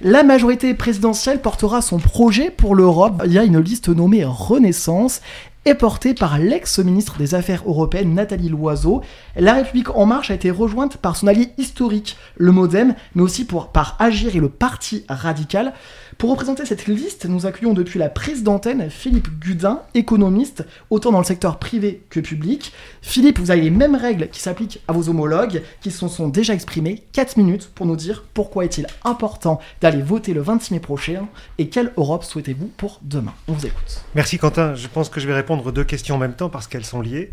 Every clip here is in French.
La majorité présidentielle portera son projet pour l'Europe. Il y a une liste nommée Renaissance et portée par l'ex-ministre des Affaires européennes Nathalie Loiseau. La République En Marche a été rejointe par son allié historique, le MoDem, mais aussi par Agir et le Parti radical. Pour représenter cette liste, nous accueillons depuis la prise d'antenne Philippe Gudin, économiste, autant dans le secteur privé que public. Philippe, vous avez les mêmes règles qui s'appliquent à vos homologues, qui se sont déjà exprimés. 4 minutes pour nous dire pourquoi est-il important d'aller voter le 26 mai prochain et quelle Europe souhaitez-vous pour demain. On vous écoute. Merci Quentin, je pense que je vais répondre aux deux questions en même temps parce qu'elles sont liées.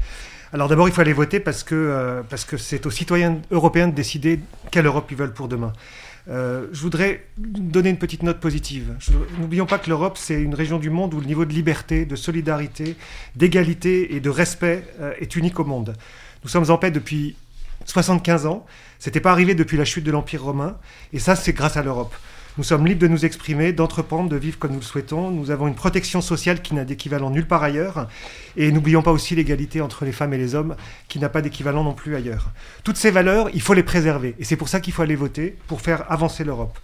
Alors d'abord, il faut aller voter parce que c'est aux citoyens européens de décider quelle Europe ils veulent pour demain. Je voudrais donner une petite note positive. N'oublions pas que l'Europe, c'est une région du monde où le niveau de liberté, de solidarité, d'égalité et de respect est unique au monde. Nous sommes en paix depuis 75 ans. C'était pas arrivé depuis la chute de l'Empire romain. Et ça, c'est grâce à l'Europe. Nous sommes libres de nous exprimer, d'entreprendre, de vivre comme nous le souhaitons. Nous avons une protection sociale qui n'a d'équivalent nulle part ailleurs. Et n'oublions pas aussi l'égalité entre les femmes et les hommes, qui n'a pas d'équivalent non plus ailleurs. Toutes ces valeurs, il faut les préserver. Et c'est pour ça qu'il faut aller voter, pour faire avancer l'Europe.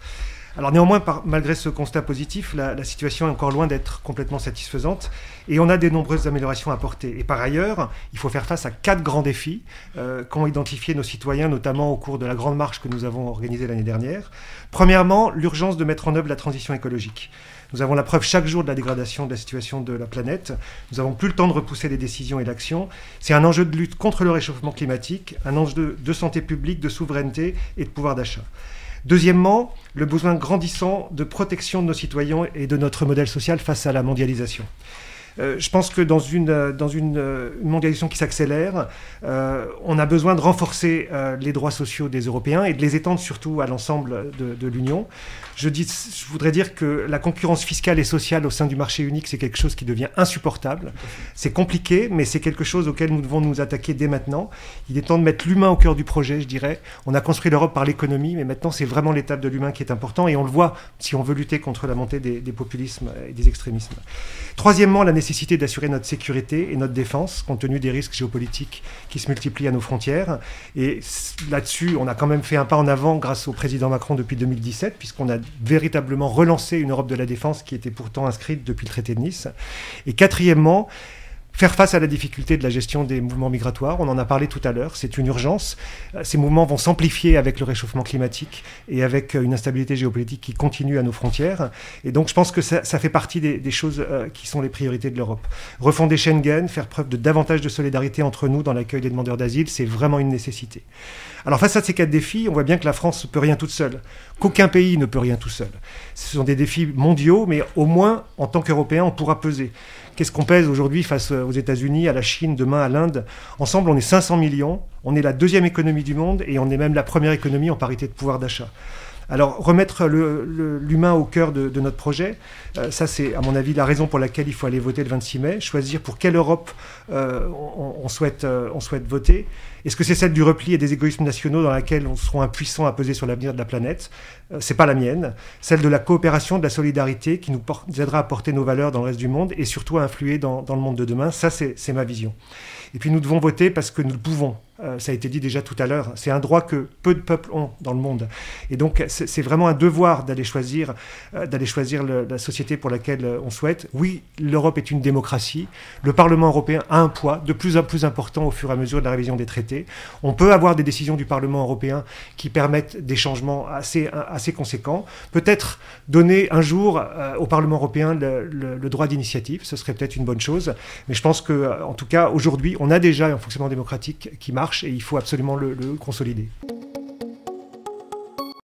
Alors néanmoins, malgré ce constat positif, la situation est encore loin d'être complètement satisfaisante et on a de nombreuses améliorations à apporter. Et par ailleurs, il faut faire face à 4 grands défis qu'ont identifiés nos citoyens, notamment au cours de la grande marche que nous avons organisée l'année dernière. Premièrement, l'urgence de mettre en œuvre la transition écologique. Nous avons la preuve chaque jour de la dégradation de la situation de la planète. Nous n'avons plus le temps de repousser les décisions et l'action. C'est un enjeu de lutte contre le réchauffement climatique, un enjeu de santé publique, de souveraineté et de pouvoir d'achat. Deuxièmement, le besoin grandissant de protection de nos citoyens et de notre modèle social face à la mondialisation. Je pense que dans une mondialisation qui s'accélère, on a besoin de renforcer les droits sociaux des Européens et de les étendre surtout à l'ensemble de l'Union. Je voudrais dire que la concurrence fiscale et sociale au sein du marché unique, c'est quelque chose qui devient insupportable. C'est compliqué, mais c'est quelque chose auquel nous devons nous attaquer dès maintenant. Il est temps de mettre l'humain au cœur du projet, je dirais. On a construit l'Europe par l'économie, mais maintenant c'est vraiment l'étape de l'humain qui est important et on le voit si on veut lutter contre la montée des populismes et des extrémismes. Troisièmement, la nécessité d'assurer notre sécurité et notre défense, compte tenu des risques géopolitiques qui se multiplient à nos frontières. Et là-dessus, on a quand même fait un pas en avant grâce au président Macron depuis 2017, puisqu'on a véritablement relancé une Europe de la défense qui était pourtant inscrite depuis le traité de Nice. Et quatrièmement, faire face à la difficulté de la gestion des mouvements migratoires, on en a parlé tout à l'heure, c'est une urgence. Ces mouvements vont s'amplifier avec le réchauffement climatique et avec une instabilité géopolitique qui continue à nos frontières. Et donc je pense que ça fait partie des choses qui sont les priorités de l'Europe. Refonder Schengen, faire preuve de davantage de solidarité entre nous dans l'accueil des demandeurs d'asile, c'est vraiment une nécessité. Alors face à ces 4 défis, on voit bien que la France ne peut rien toute seule, qu'aucun pays ne peut rien tout seul. Ce sont des défis mondiaux, mais au moins, en tant qu'Européens, on pourra peser. Qu'est-ce qu'on pèse aujourd'hui face aux États-Unis, à la Chine, demain à l'Inde? Ensemble, on est 500 millions, on est la 2e économie du monde et on est même la 1re économie en parité de pouvoir d'achat. Alors, remettre l'humain au cœur de notre projet, ça c'est à mon avis la raison pour laquelle il faut aller voter le 26 mai, choisir pour quelle Europe on souhaite voter. Est-ce que c'est celle du repli et des égoïsmes nationaux dans laquelle on sera impuissants à peser sur l'avenir de la planète? C'est pas la mienne. Celle de la coopération, de la solidarité qui nous aidera à porter nos valeurs dans le reste du monde et surtout à influer dans le monde de demain. Ça, c'est ma vision. Et puis nous devons voter parce que nous le pouvons. Ça a été dit déjà tout à l'heure. C'est un droit que peu de peuples ont dans le monde. Et donc c'est vraiment un devoir d'aller choisir la société pour laquelle on souhaite. Oui, l'Europe est une démocratie. Le Parlement européen a un poids de plus en plus important au fur et à mesure de la révision des traités. On peut avoir des décisions du Parlement européen qui permettent des changements assez conséquents. Peut-être donner un jour au Parlement européen le droit d'initiative. Ce serait peut-être une bonne chose. Mais je pense que, en tout cas, aujourd'hui, on a déjà un fonctionnement démocratique qui marche et il faut absolument le consolider.